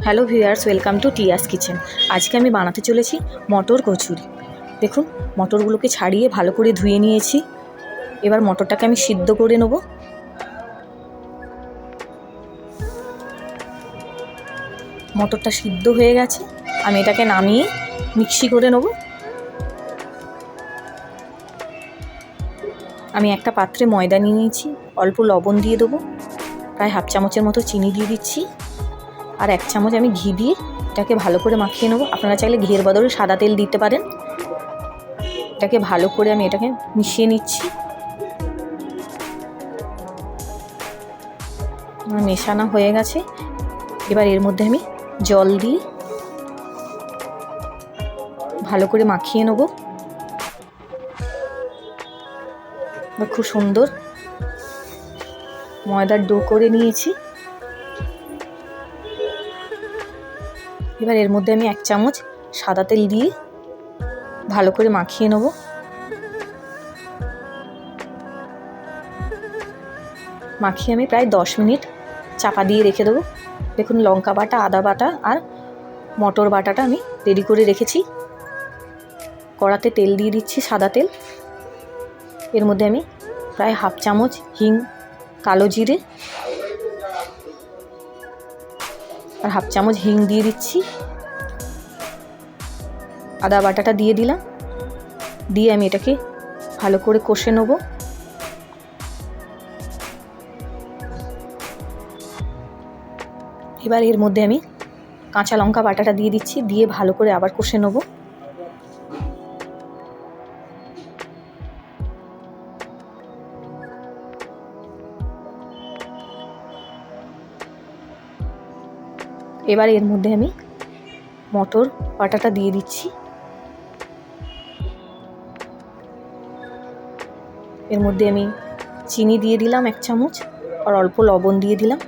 Hello viewers, welcome to টিয়াস kitchen. আজকে আমি বানাতে চলেছি মটর কচুরি। দেখুন, মটরগুলোকে ছাড়িয়ে ভালো করে ধুয়ে নিয়েছি। এবার মটরটাকে আমি সিদ্ধ করে নেব। মটরটা সিদ্ধ হয়ে গেছে, আমি এটাকে নামিয়ে মিক্সি করে নেব। আমি একটা পাত্রে ময়দা নিয়ে নিয়েছি, অল্প লবণ দিয়ে দেবো, প্রায় হাফ চামচের মতো চিনি দিয়ে দিচ্ছি, আর 1 চামচ আমি ঘি দিয়ে এটাকে ভালো করে মাখিয়ে নেবো। আপনারা চাইলে ঘিয়ের বদলে সাদা তেল দিতে পারেন। এটাকে ভালো করে আমি এটাকে মিশিয়ে নিচ্ছি। মেশানো হয়ে গেছে, এবার এর মধ্যে আমি জল দিয়ে ভালো করে মাখিয়ে নেব। খুব সুন্দর ময়দার ডো করে নিয়েছি। এবার এর মধ্যে আমি 1 চামচ সাদা তেল দিয়ে ভালো করে মাখিয়ে নেব। মাখিয়ে আমি প্রায় 10 মিনিট চাপা দিয়ে রেখে দেবো। দেখুন, লঙ্কা বাটা, আদা বাটা আর মটর বাটাটা আমি রেডি করে রেখেছি। কড়াতে তেল দিয়ে দিচ্ছি, সাদা তেল। এর মধ্যে আমি প্রায় হাফ চামচ হিং, কালো জিরে আর হাফ চামচ হিং দিয়ে দিচ্ছি। আদা বাটাটা দিয়ে দিলাম, দিয়ে আমি এটাকে ভালো করে কষে নেব। এবার এর মধ্যে আমি কাঁচা লঙ্কা বাটাটা দিয়ে দিচ্ছি, দিয়ে ভালো করে আবার কষে নেব। এবার এর মধ্যে আমি মটর বাটাটা দিয়ে দিচ্ছি। এর মধ্যে আমি চিনি দিয়ে দিলাম 1 চামচ, আর অল্প লবণ দিয়ে দিলাম,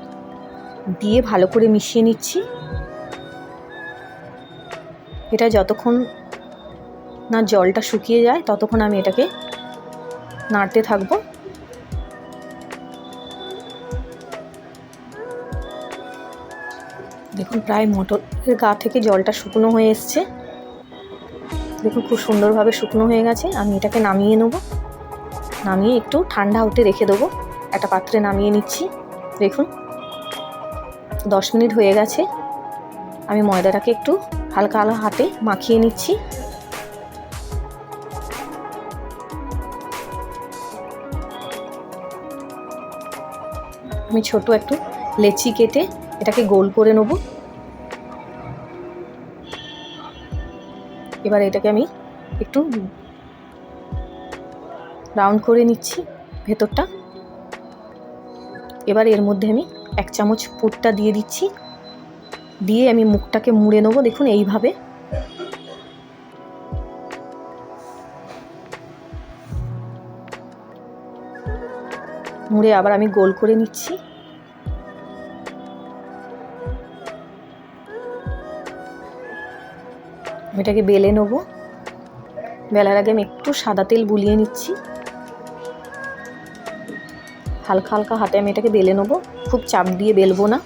দিয়ে ভালো করে মিশিয়ে নিচ্ছি। এটা যতক্ষণ না জলটা শুকিয়ে যায় ততক্ষণ আমি এটাকে নাড়তে থাকবো। দেখুন, প্রায় মটরের গা থেকে জলটা শুকনো হয়ে এসছে। দেখুন, খুব সুন্দরভাবে শুকনো হয়ে গেছে। আমি এটাকে নামিয়ে নেব। নামিয়ে একটু ঠান্ডা হতে রেখে দেবো। একটা পাত্রে নামিয়ে নিচ্ছি। দেখুন, 10 মিনিট হয়ে গেছে। আমি ময়দাটাকে একটু হালকা হাতে মাখিয়ে নিচ্ছি। আমি ছোট একটু লেচি কেটে এটাকে গোল করে নেব। এবার এটাকে আমি একটু রাউন্ড করে নিচ্ছি ভেতরটা। এবার এর মধ্যে আমি 1 চামচ পুরটা দিয়ে দিচ্ছি, দিয়ে আমি মুখটাকে মুড়ে নেব। দেখুন, এইভাবে মুড়ে আবার আমি গোল করে নিচ্ছি। এটাকে বেলে নেব। বেলার আগে আমি একটু সাদা তেল বুলিয়ে নিচ্ছি। হালকা হালকা হাতে আমি এটাকে বেলে নেব, খুব চাপ দিয়ে বেলবো না।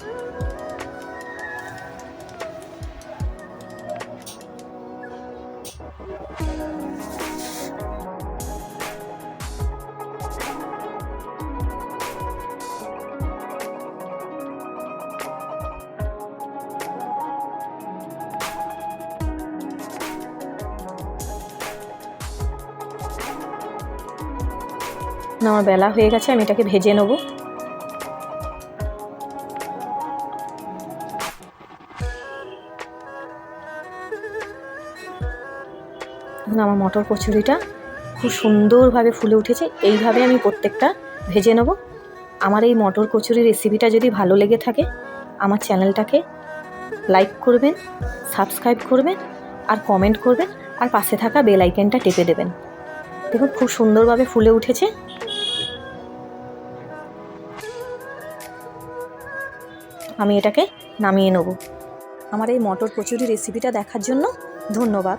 আমার বেলা হয়ে গেছে, আমি এটাকে ভেজে নেব। আমার মটর কচুরিটা খুব সুন্দরভাবে ফুলে উঠেছে। এইভাবে আমি প্রত্যেকটা ভেজে নেব। আমার এই মটর কচুরি রেসিপিটা যদি ভালো লেগে থাকে, আমার চ্যানেলটাকে লাইক করবেন, সাবস্ক্রাইব করবেন আর কমেন্ট করবেন, আর পাশে থাকা বেল আইকনটা টেপে দেবেন। দেখুন, খুব সুন্দরভাবে ফুলে উঠেছে। আমি এটাকে নামিয়ে নেব। আমার এই মটর কচুরি রেসিপিটা দেখার জন্য ধন্যবাদ।